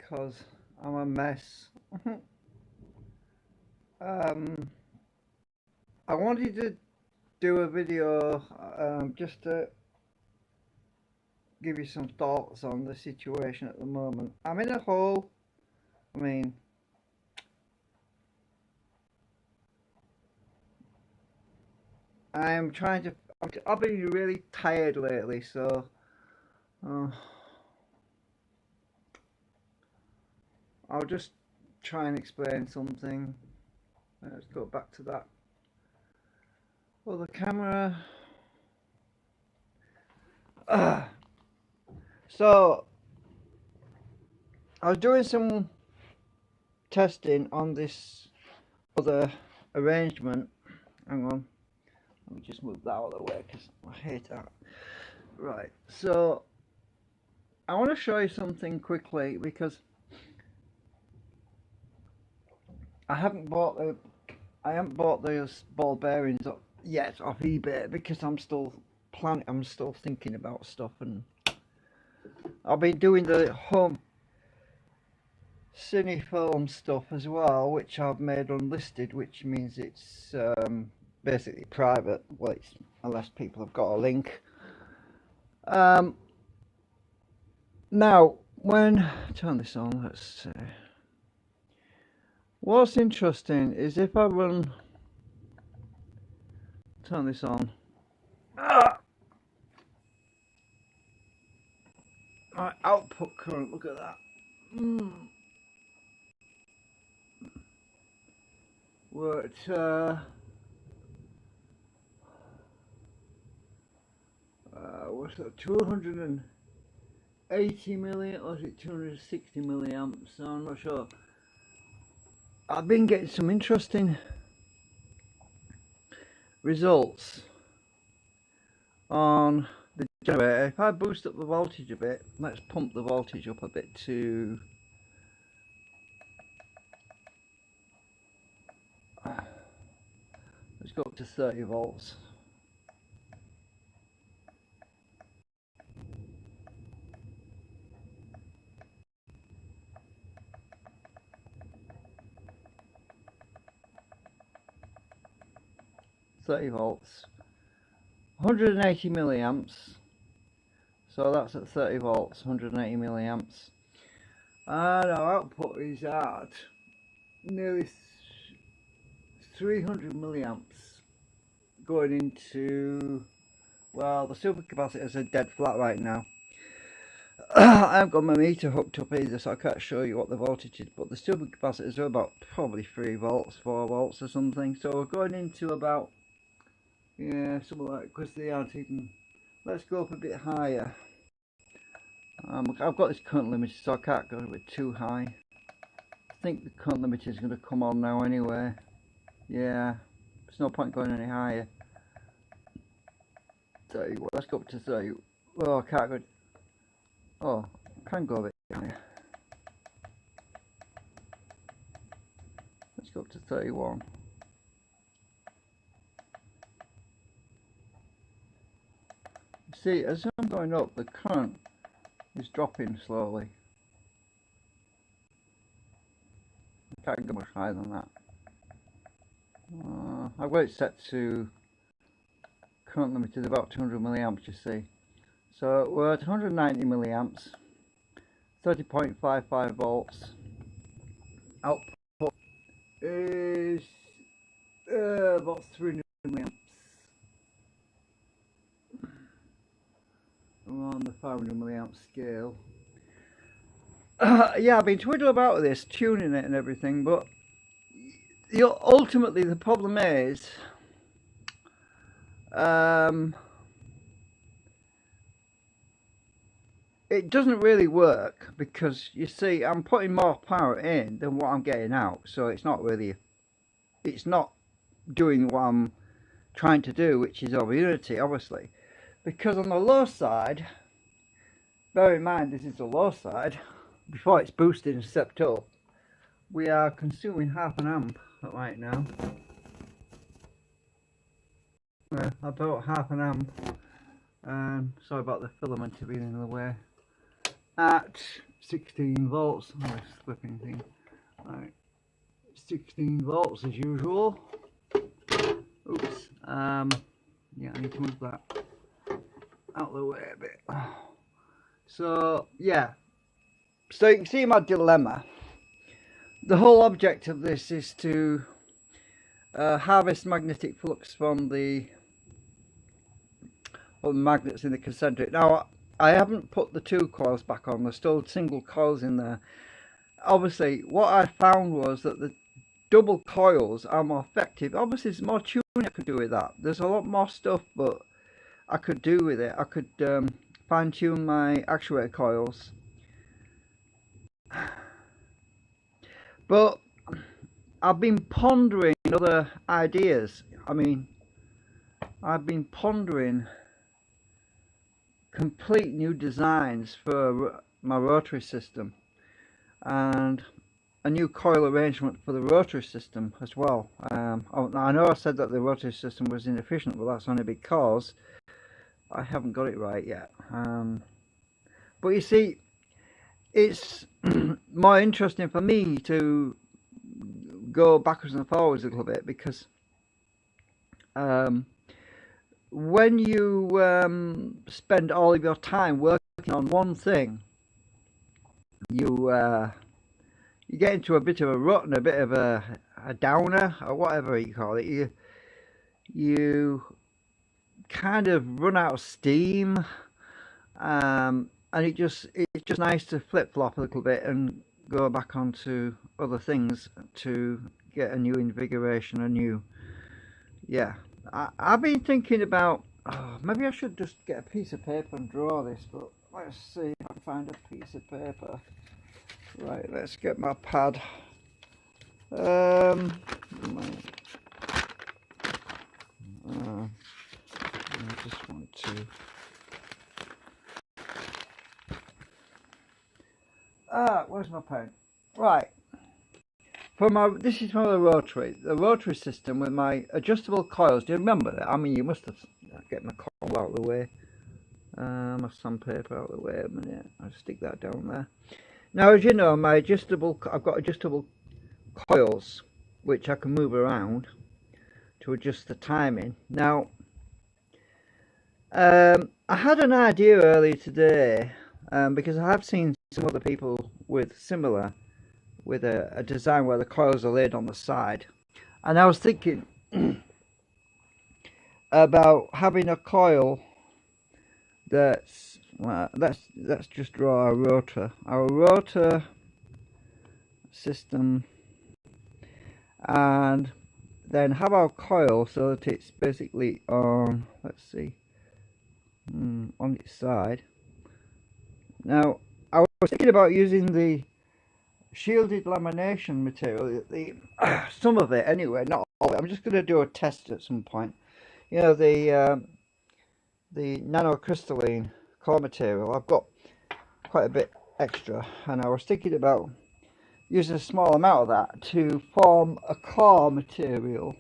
because I'm a mess. um, I wanted to do a video just to give you some thoughts on the situation at the moment. I'm in a hole. I mean, I'm trying to. I've been really tired lately, so uh, I'll just try and explain something. Let's go back to that. Well, the camera. So I was doing some testing on this other arrangement. Hang on, let me just move that out of the way because I hate that. Right, so I want to show you something quickly because I haven't bought those ball bearings yet off eBay because I'm still thinking about stuff, and I've been doing the home Cinefilm stuff as well, which I've made unlisted, which means it's basically private. Well, it's, unless people have got a link. Now, when turn this on, let's see. What's interesting is if I turn this on. My output current, look at that. We're at what's that, 280 million, or is it 260 milliamps? So I'm not sure. I've been getting some interesting results on the generator. If I boost up the voltage a bit, let's pump the voltage up a bit to let's go up to 30 volts. .30 volts, 180 milliamps. So that's at 30 volts, 180 milliamps. And our output is at nearly 300 milliamps going into, well, the supercapacitors are dead flat right now. I haven't got my meter hooked up either, so I can't show you what the voltage is, but the supercapacitors are about probably 3 volts, 4 volts or something. So we're going into about, yeah, something like, because they aren't even, let's go up a bit higher. I've got this current limiter, so I can't go a bit too high. I think the current limiter is going to come on now anyway. Yeah, there's no point going any higher. 30, well, let's go up to 30. Oh, I can't go. Oh, I can go a bit higher. Let's go up to 31. See, as I'm going up, the current is dropping slowly. I can't go much higher than that. I've got it set to current limit is about 200 milliamps, you see. So we're at 190 milliamps, 30.55 volts. Output is about 300 milliamps. We're on the 500 milliamp scale. Yeah, I've been twiddling about with this, tuning it and everything, but ultimately the problem is it doesn't really work, because you see I'm putting more power in than what I'm getting out, so it's not doing what I'm trying to do, which is over unity, obviously, because on the low side, bear in mind this is the low side, before it's boosted and stepped up, we are consuming half an amp right now. About half an amp. Sorry about the filament being in the way. At 16 volts. Oh, this flipping thing. Right, 16 volts as usual. Oops. Yeah, I need to move that out of the way a bit. So yeah, so you can see my dilemma. The whole object of this is to harvest magnetic flux from the magnets in the concentric. Now I haven't put the two coils back on, there's still single coils in there. Obviously what I found was that the double coils are more effective. Obviously there's more tuning I could do with that. There's a lot more stuff but I could do with it. I could fine tune my actuator coils. But I've been pondering other ideas. I mean, I've been pondering complete new designs for my rotary system and a new coil arrangement for the rotary system as well. I know I said that the rotary system was inefficient, but that's only because I haven't got it right yet. But you see, it's more interesting for me to go backwards and forwards a little bit, because when you spend all of your time working on one thing, you get into a bit of a rut and a bit of a downer, or whatever you call it. You kind of run out of steam, and it's just nice to flip-flop a little bit and go back onto other things to get a new invigoration, I've been thinking about, maybe I should just get a piece of paper and draw this, but let's see if I can find a piece of paper. Right, let's get my pad. I just want to where's my pen? Right, this is for the rotary system with my adjustable coils. Do you remember that? I mean, you must have. Get my coil out of the way, my sandpaper out of the way a minute. I'll stick that down there. Now, as you know, I've got adjustable coils which I can move around to adjust the timing. Now, I had an idea earlier today, because I have seen some other people with a design where the coils are laid on the side, and I was thinking about having a coil that's, well, let's just draw our rotor system, and then have our coil so that it's basically on, let's see, on its side. Now I was thinking about using the shielded lamination material, some of it anyway, not all of it. I'm just going to do a test at some point. You know, the nanocrystalline core material. I've got quite a bit extra, and I was thinking about using a small amount of that to form a core material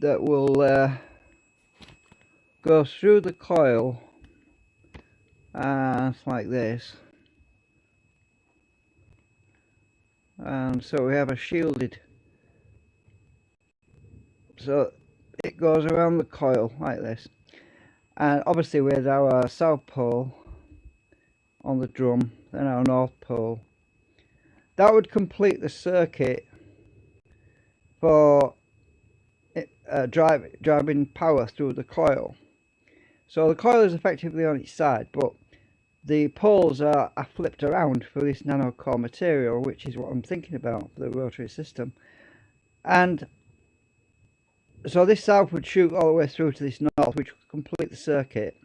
that will go through the coil, and like this. And so we have a shielded, so it goes around the coil like this, and obviously with our south pole on the drum, then our north pole. That would complete the circuit for driving power through the coil. So the coil is effectively on its side, but the poles are flipped around for this nanocore material, which is what I'm thinking about for the rotary system. And so this south would shoot all the way through to this north, which would complete the circuit.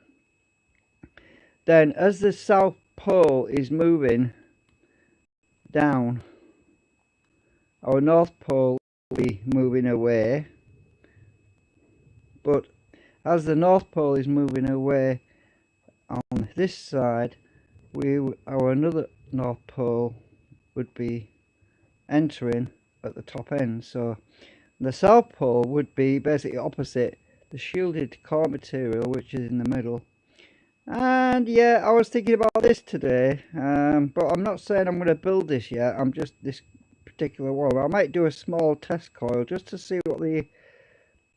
Then as the south pole is moving down, our north pole will be moving away, but as the north pole is moving away on this side, our another north pole would be entering at the top end. So the south pole would be basically opposite the shielded core material, which is in the middle, And yeah, I was thinking about this today, but I'm not saying I'm going to build this yet. I'm just this particular one. I might do a small test coil just to see what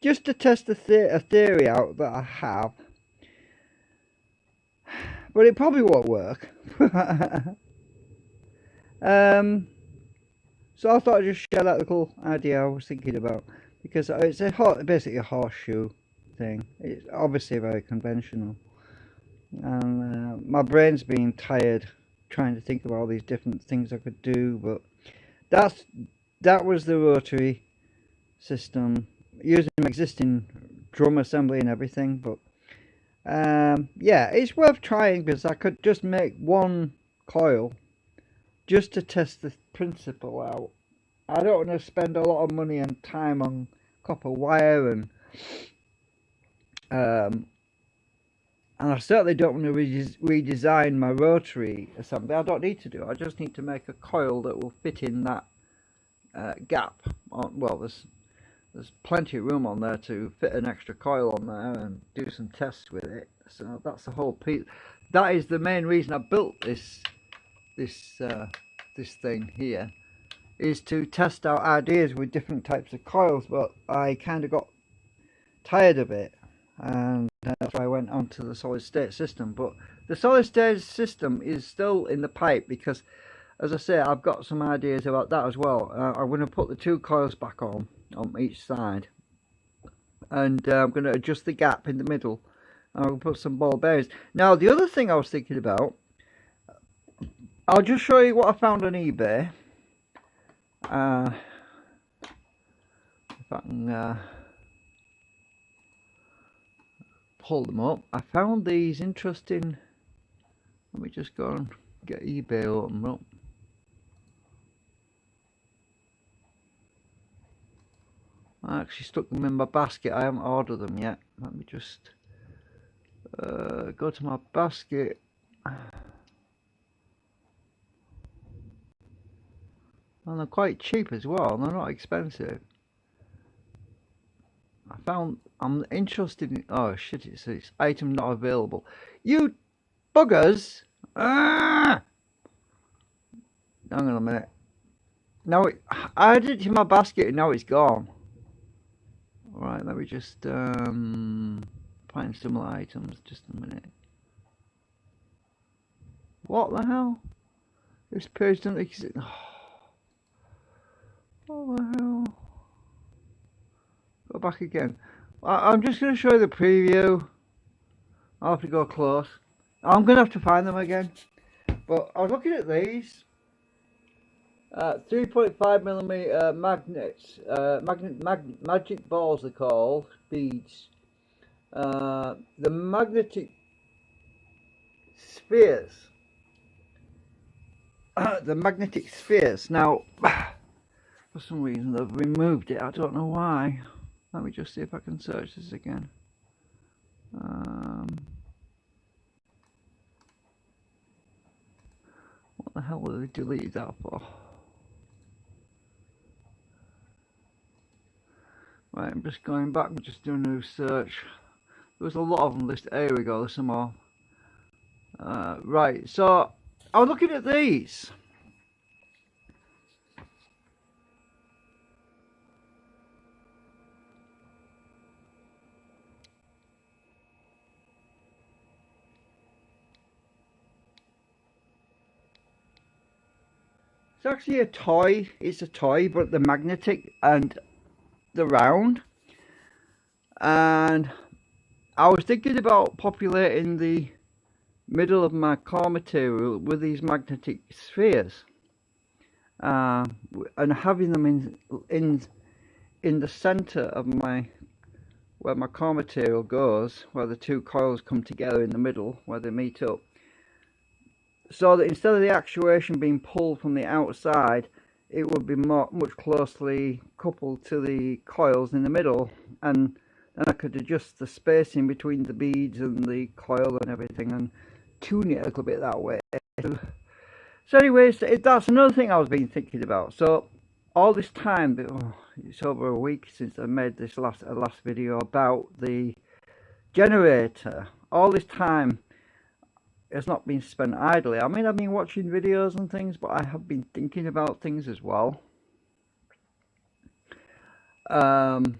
just to test a theory out that I have. But it probably won't work. So I thought I'd just share that little idea I was thinking about, because it's basically a horseshoe thing. It's obviously very conventional, and my brain's been tired trying to think of all these different things I could do. But that was the rotary system using existing drum assembly and everything. But yeah, it's worth trying, because I could just make one coil just to test the principle out. I don't want to spend a lot of money and time on copper wire, and I certainly don't want to redesign my rotary assembly. I don't need to do it. I just need to make a coil that will fit in that gap. Well, there's plenty of room on there to fit an extra coil on there and do some tests with it. So that's the whole piece. That is the main reason I built this thing here, is to test out ideas with different types of coils. But I kind of got tired of it, and that's why I went on to the solid state system. But the solid state system is still in the pipe, because, as I say, I've got some ideas about that as well. I'm going to put the two coils back on each side, and I'm going to adjust the gap in the middle, and I'll put some ball bearings. Now, the other thing I was thinking about, I'll just show you what I found on eBay. If I can pull them up. I found these interesting. Let me just go and get eBay open up. I actually stuck them in my basket. I haven't ordered them yet. Let me just go to my basket. And they're quite cheap as well. They're not expensive. I'm interested in. Oh shit! It says item not available. You buggers! Ah! Hang on a minute. Now I added it to my basket and now it's gone. Alright, let me just find similar items. Just a minute. What the hell? This page doesn't exist. What the hell? Go back again. I'm just going to show you the preview. I'll have to go close. I'm going to have to find them again. But I was looking at these. 3.5mm magnets. Magic balls they're called. Beads. The magnetic spheres. The magnetic spheres. Now, for some reason they've removed it. I don't know why. Let me just see if I can search this again. What the hell did they delete that for? Right, I'm just going back. I'm just doing a new search. There was a lot of them listed. Here we go. There's some more. Right, so I was looking at these. It's actually a toy. It's a toy, but the magnetic and the round. And I was thinking about populating the middle of my core material with these magnetic spheres, and having them in the center of where my core material goes, where the two coils come together in the middle, where they meet up. So that instead of the actuation being pulled from the outside, it would be much closely coupled to the coils in the middle, and then I could adjust the spacing between the beads and the coil and everything, and tune it a little bit that way. So anyways, that's another thing I was been thinking about. So all this time, it's over a week since I made this last video about the generator. All this time has not been spent idly. I mean, I've been watching videos and things, but I have been thinking about things as well. And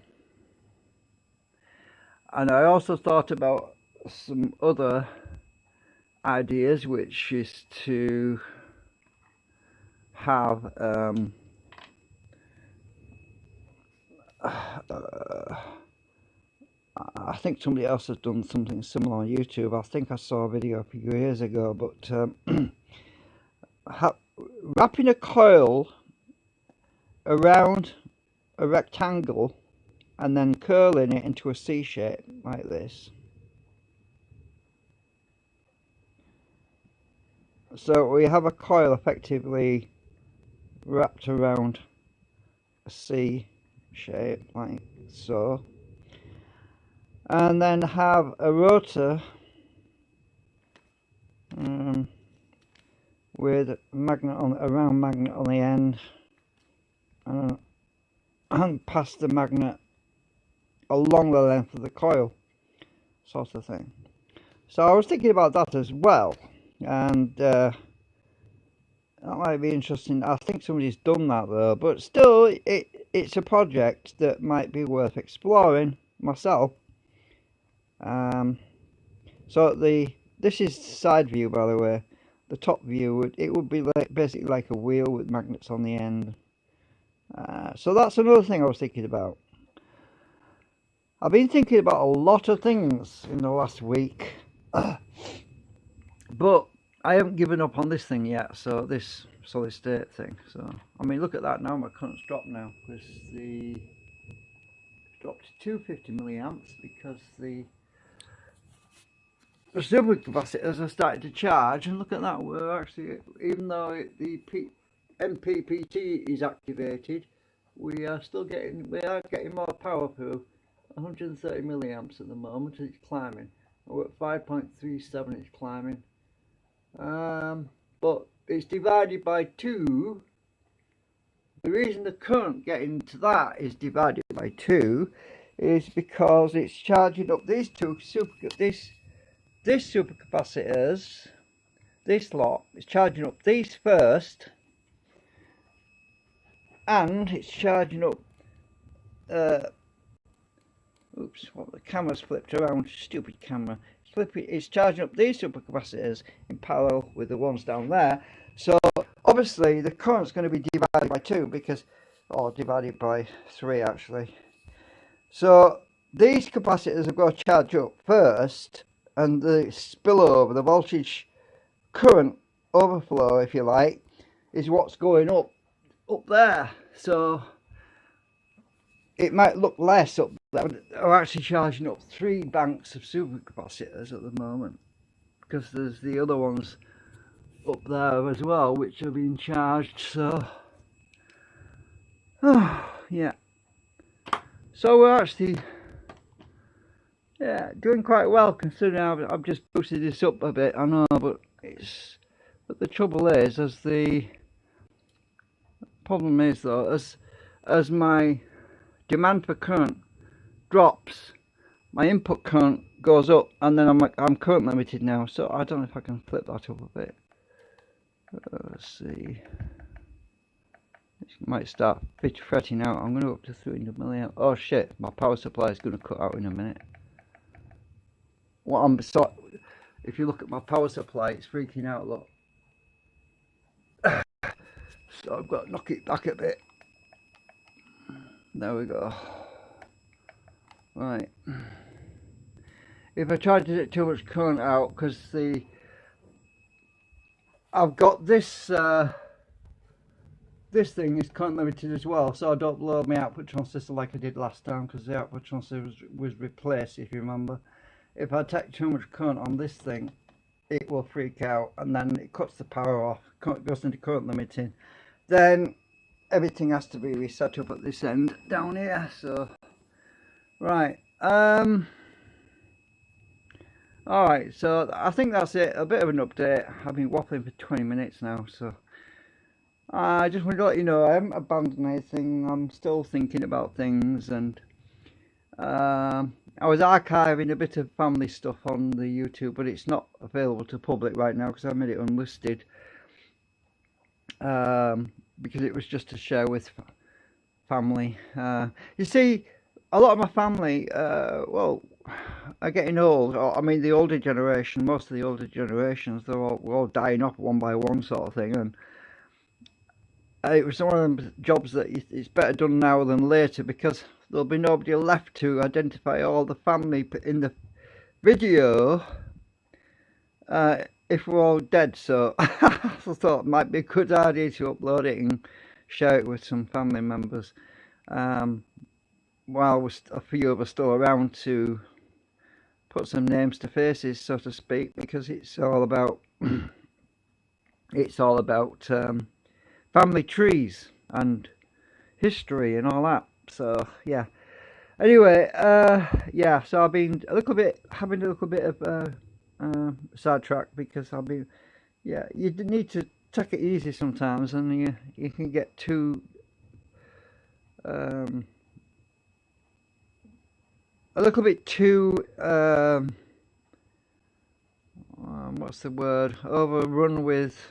I also thought about some other ideas, which is to have I think somebody else has done something similar on YouTube. I think I saw a video a few years ago, but wrapping a coil around a rectangle and then curling it into a C shape like this. So we have a coil effectively wrapped around a C shape like so, and then have a rotor with a magnet on a round magnet on the end, and pass the magnet along the length of the coil, sort of thing. So I was thinking about that as well, and that might be interesting. I think somebody's done that though, but still it's a project that might be worth exploring myself. So this is side view, by the way. The top view it would be like basically like a wheel with magnets on the end. So that's another thing I was thinking about. I've been thinking about a lot of things in the last week, but I haven't given up on this thing yet. So this solid state thing. So I mean, look at that now. My current's dropped now because it's dropped to 250 milliamps because the supercapacitors are starting to charge, and look at that. We're actually, even though the MPPT is activated, we are getting more power through. 130 milliamps at the moment, and it's climbing. We're at 5.37, it's climbing. But it's divided by 2. The reason the current getting to that is divided by 2 is because it's charging up these two supercapacitors, this lot. It's charging up these first, and it's charging up oops, well, the camera's flipped around, stupid camera. It's charging up these supercapacitors in parallel with the ones down there. So obviously the current's going to be divided by 2 because, or divided by 3 actually. So these capacitors have got to charge up first, and the spillover, the voltage current overflow, if you like, is what's going up there. So it might look less up there, but are actually charging up 3 banks of supercapacitors at the moment, because there's the other ones up there as well which are being charged. So yeah, so we're actually doing quite well, considering I've just boosted this up a bit. I know, but the trouble is, the problem is though, as my demand for current drops, my input current goes up, and then I'm current limited now. So I don't know if I can flip that up a bit. Let's see. It might start fretting out. I'm going to go up to 300 milliamp. Oh shit! My power supply is going to cut out in a minute. If you look at my power supply, it's freaking out. Look. So I've got to knock it back a bit. There we go. Right. If I try to get too much current out, because I've got this this thing is current limited as well, so I don't blow my output transistor like I did last time, because the output transistor was replaced, if you remember. If I take too much current on this thing, it will freak out, and then it cuts the power off, goes into current limiting. Then everything has to be reset up at this end down here. So right, alright, so I think that's it. A bit of an update. I've been waffling for 20 minutes now, so I just wanted to let you know I haven't abandoned anything. I'm still thinking about things, and I was archiving a bit of family stuff on the YouTube, but it's not available to public right now because I made it unlisted. Because it was just to share with family. You see, a lot of my family, well, are getting old. I mean, the older generation, most of the older generations, we're all dying off one by one, sort of thing. And it was one of them jobs that it's better done now than later because there'll be nobody left to identify all the family in the video if we're all dead. So I thought it might be a good idea to upload it and share it with some family members while a few of us still around to put some names to faces, so to speak, because it's all about family trees and history and all that. So yeah. Anyway, yeah. So I've been having a little bit of sidetrack because I've been, yeah. You need to take it easy sometimes, and you can get too a little bit too what's the word, overrun with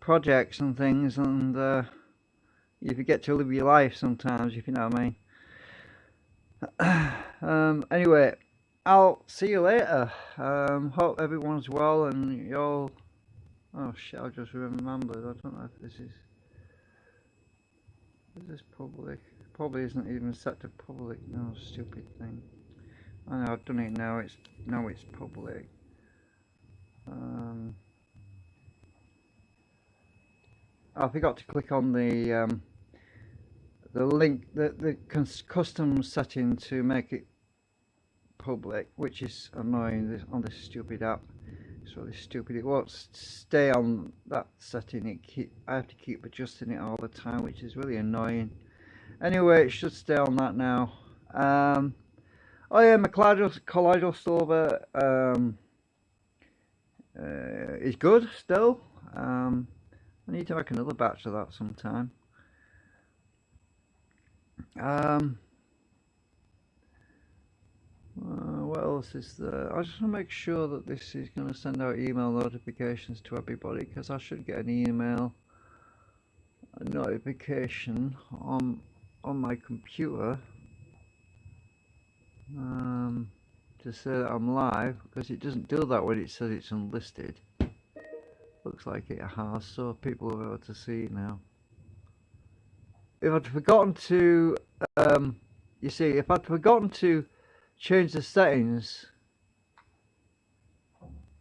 projects and things, and you forget to live your life sometimes, if you know what I mean. Anyway, I'll see you later. Hope everyone's well and you're. Oh shit! I just remembered. I don't know if this is public. Probably isn't even set to public. No, stupid thing. I know I've done it now. It's public. I forgot to click on the link, the custom setting to make it public, which is annoying on this stupid app. It's really stupid. It won't stay on that setting. I have to keep adjusting it all the time, which is really annoying. Anyway, it should stay on that now. Oh yeah, my Kaleido Silver is good still. I need to make another batch of that sometime. What else is there? I just want to make sure that this is going to send out email notifications to everybody, because I should get an email notification on my computer to say that I'm live, because it doesn't do that when it says it's unlisted. Looks like it has, so people will be able to see it now. If I'd forgotten to, you see, if I'd forgotten to change the settings,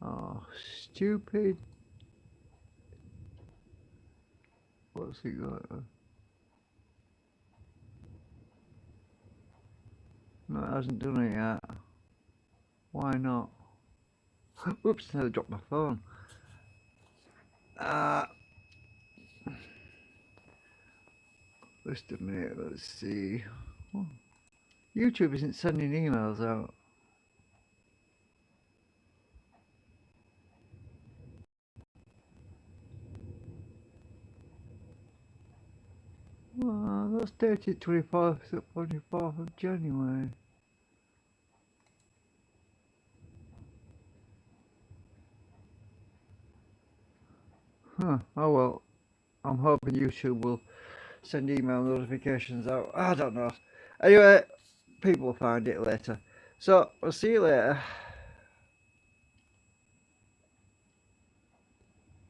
oh, stupid. What's it got? No, it hasn't done it yet. Why not? Oops, I dropped my phone. Just a minute, let's see. Oh, YouTube isn't sending emails out. Well, that's dated 24th of January. Huh, oh well. I'm hoping YouTube will send email notifications out. I don't know. Anyway, people will find it later. So, I'll see you later.